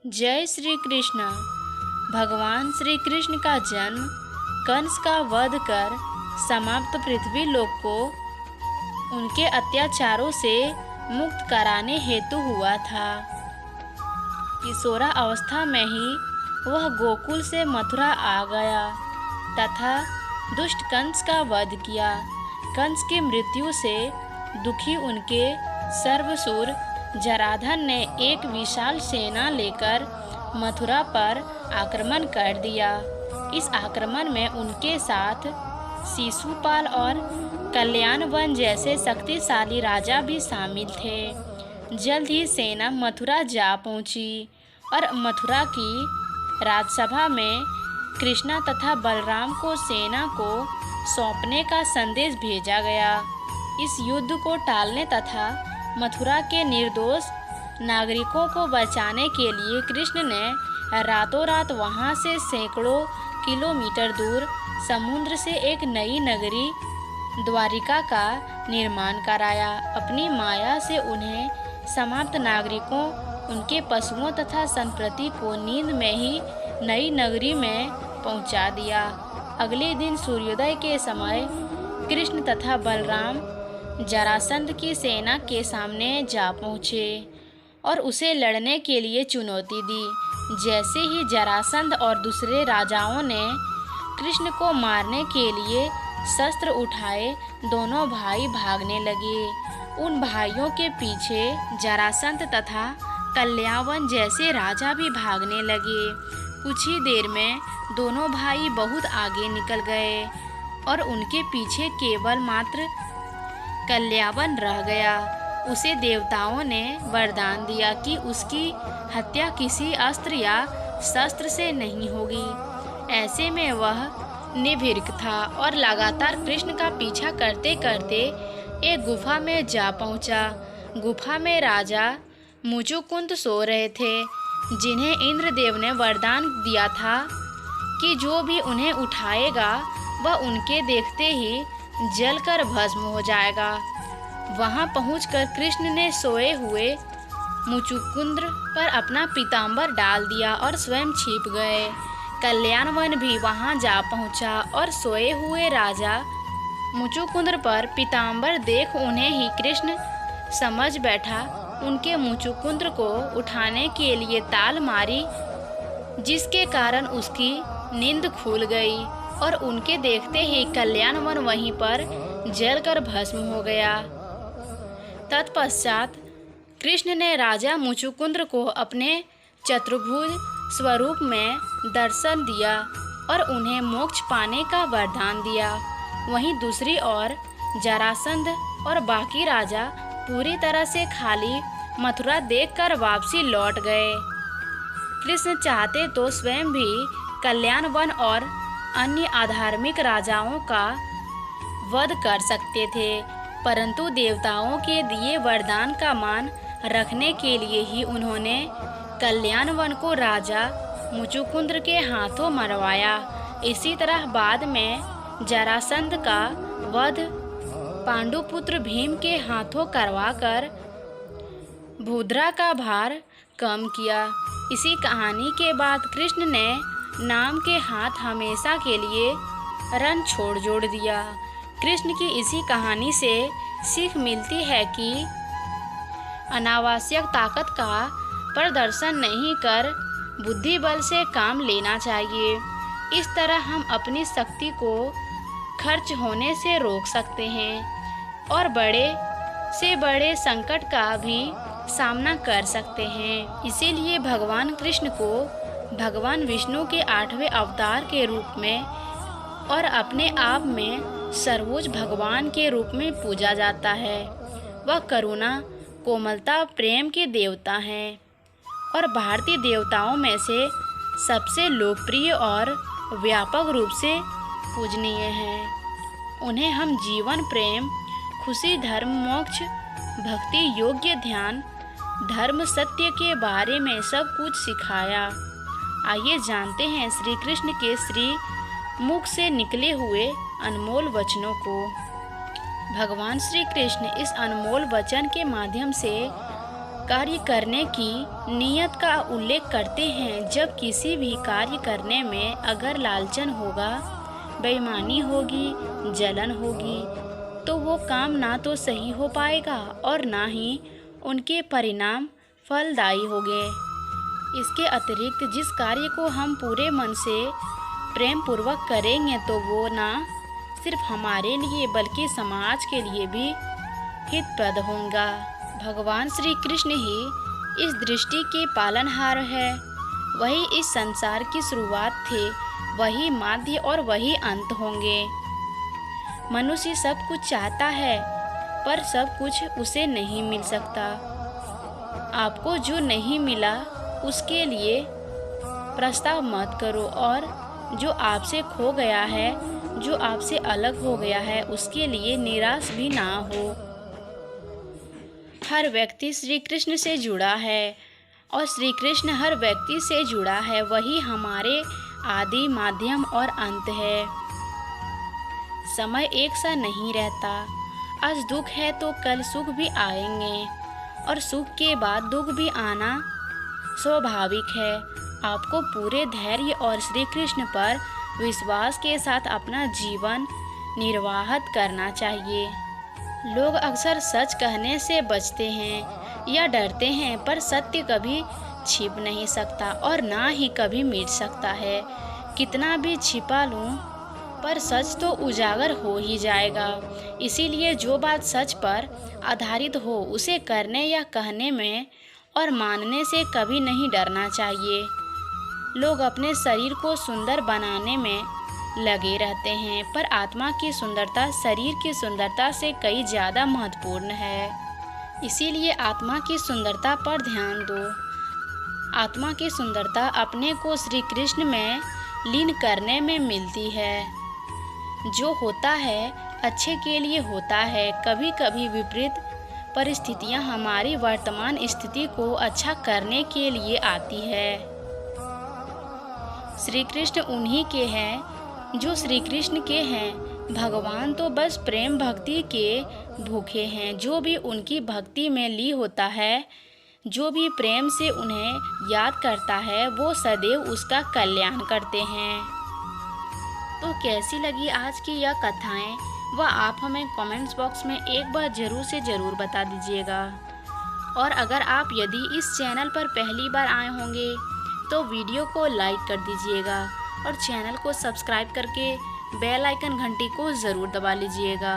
जय श्री कृष्ण। भगवान श्री कृष्ण का जन्म कंस का वध कर समाप्त पृथ्वी लोक को उनके अत्याचारों से मुक्त कराने हेतु हुआ था। किशोरा अवस्था में ही वह गोकुल से मथुरा आ गया तथा दुष्ट कंस का वध किया। कंस की मृत्यु से दुखी उनके सर्वसूर जराधन ने एक विशाल सेना लेकर मथुरा पर आक्रमण कर दिया। इस आक्रमण में उनके साथ शिशुपाल और कल्याणवन जैसे शक्तिशाली राजा भी शामिल थे। जल्द ही सेना मथुरा जा पहुंची और मथुरा की राजसभा में कृष्णा तथा बलराम को सेना को सौंपने का संदेश भेजा गया। इस युद्ध को टालने तथा मथुरा के निर्दोष नागरिकों को बचाने के लिए कृष्ण ने रातों रात वहां से सैकड़ों किलोमीटर दूर समुद्र से एक नई नगरी द्वारिका का निर्माण कराया। अपनी माया से उन्हें समाप्त नागरिकों, उनके पशुओं तथा संपत्ति को नींद में ही नई नगरी में पहुंचा दिया। अगले दिन सूर्योदय के समय कृष्ण तथा बलराम जरासंध की सेना के सामने जा पहुँचे और उसे लड़ने के लिए चुनौती दी। जैसे ही जरासंध और दूसरे राजाओं ने कृष्ण को मारने के लिए शस्त्र उठाए, दोनों भाई भागने लगे। उन भाइयों के पीछे जरासंध तथा कल्यावन जैसे राजा भी भागने लगे। कुछ ही देर में दोनों भाई बहुत आगे निकल गए और उनके पीछे केवल मात्र कल्यावन रह गया। उसे देवताओं ने वरदान दिया कि उसकी हत्या किसी अस्त्र या शस्त्र से नहीं होगी। ऐसे में वह निर्भीक था और लगातार कृष्ण का पीछा करते करते एक गुफा में जा पहुंचा। गुफा में राजा मुचुकुंद सो रहे थे, जिन्हें इंद्रदेव ने वरदान दिया था कि जो भी उन्हें उठाएगा वह उनके देखते ही जलकर भस्म हो जाएगा। वहां पहुंचकर कृष्ण ने सोए हुए मुचुकुंद पर अपना पीताम्बर डाल दिया और स्वयं छिप गए। कल्याणवन भी वहां जा पहुंचा और सोए हुए राजा मुचुकुंद पर पीताम्बर देख उन्हें ही कृष्ण समझ बैठा। उनके मुचुकुंद को उठाने के लिए ताल मारी, जिसके कारण उसकी नींद खुल गई और उनके देखते ही कल्याणवन वहीं पर जलकर भस्म हो गया। तत्पश्चात कृष्ण ने राजा मुचुकुंद को अपने चतुर्भुज स्वरूप में दर्शन दिया और उन्हें मोक्ष पाने का वरदान दिया। वहीं दूसरी ओर जरासंध और बाकी राजा पूरी तरह से खाली मथुरा देखकर वापसी लौट गए। कृष्ण चाहते तो स्वयं भी कल्याणवन और अन्य अधार्मिक राजाओं का वध कर सकते थे, परंतु देवताओं के दिए वरदान का मान रखने के लिए ही उन्होंने कल्याणवन को राजा मुचुकुंद के हाथों मरवाया। इसी तरह बाद में जरासंध का वध पांडुपुत्र भीम के हाथों करवाकर भूद्रा का भार कम किया। इसी कहानी के बाद कृष्ण ने नाम के हाथ हमेशा के लिए रण छोड़ दिया। कृष्ण की इसी कहानी से सीख मिलती है कि अनावश्यक ताकत का प्रदर्शन नहीं कर बुद्धि बल से काम लेना चाहिए। इस तरह हम अपनी शक्ति को खर्च होने से रोक सकते हैं और बड़े से बड़े संकट का भी सामना कर सकते हैं। इसीलिए भगवान कृष्ण को भगवान विष्णु के 8वें अवतार के रूप में और अपने आप में सर्वोच्च भगवान के रूप में पूजा जाता है। वह करुणा, कोमलता, प्रेम के देवता हैं और भारतीय देवताओं में से सबसे लोकप्रिय और व्यापक रूप से पूजनीय हैं। उन्हें हम जीवन, प्रेम, खुशी, धर्म, मोक्ष, भक्ति, योग्य ध्यान, धर्म, सत्य के बारे में सब कुछ सिखाया। आइए जानते हैं श्री कृष्ण के श्री मुख से निकले हुए अनमोल वचनों को। भगवान श्री कृष्ण इस अनमोल वचन के माध्यम से कार्य करने की नीयत का उल्लेख करते हैं। जब किसी भी कार्य करने में अगर लालचन होगा, बेईमानी होगी, जलन होगी, तो वो काम ना तो सही हो पाएगा और ना ही उनके परिणाम फलदायी होंगे। इसके अतिरिक्त जिस कार्य को हम पूरे मन से प्रेम पूर्वक करेंगे तो वो ना सिर्फ हमारे लिए बल्कि समाज के लिए भी हितप्रद होगा। भगवान श्री कृष्ण ही इस दृष्टि के पालनहार है। वही इस संसार की शुरुआत थे, वही माध्य और वही अंत होंगे। मनुष्य सब कुछ चाहता है पर सब कुछ उसे नहीं मिल सकता। आपको जो नहीं मिला उसके लिए प्रस्ताव मत करो और जो आपसे खो गया है, जो आपसे अलग हो गया है, उसके लिए निराश भी ना हो। हर व्यक्ति श्री कृष्ण से जुड़ा है और श्री कृष्ण हर व्यक्ति से जुड़ा है। वही हमारे आदि, माध्यम और अंत है। समय एक सा नहीं रहता। आज दुख है तो कल सुख भी आएंगे और सुख के बाद दुख भी आना स्वाभाविक है। आपको पूरे धैर्य और श्री कृष्ण पर विश्वास के साथ अपना जीवन निर्वाह करना चाहिए। लोग अक्सर सच कहने से बचते हैं या डरते हैं, पर सत्य कभी छिप नहीं सकता और ना ही कभी मिट सकता है। कितना भी छिपा लूं, पर सच तो उजागर हो ही जाएगा। इसीलिए जो बात सच पर आधारित हो उसे करने या कहने में और मानने से कभी नहीं डरना चाहिए। लोग अपने शरीर को सुंदर बनाने में लगे रहते हैं, पर आत्मा की सुंदरता शरीर की सुंदरता से कई ज़्यादा महत्वपूर्ण है। इसीलिए आत्मा की सुंदरता पर ध्यान दो। आत्मा की सुंदरता अपने को श्री कृष्ण में लीन करने में मिलती है। जो होता है अच्छे के लिए होता है। कभी कभी विपरीत परिस्थितियां हमारी वर्तमान स्थिति को अच्छा करने के लिए आती है। श्री कृष्ण उन्हीं के हैं जो श्री कृष्ण के हैं। भगवान तो बस प्रेम भक्ति के भूखे हैं। जो भी उनकी भक्ति में ली होता है, जो भी प्रेम से उन्हें याद करता है, वो सदैव उसका कल्याण करते हैं। तो कैसी लगी आज की यह कथाएं, वह आप हमें कमेंट्स बॉक्स में एक बार ज़रूर से ज़रूर बता दीजिएगा। और अगर आप यदि इस चैनल पर पहली बार आए होंगे तो वीडियो को लाइक कर दीजिएगा और चैनल को सब्सक्राइब करके बेल आइकन घंटी को ज़रूर दबा लीजिएगा।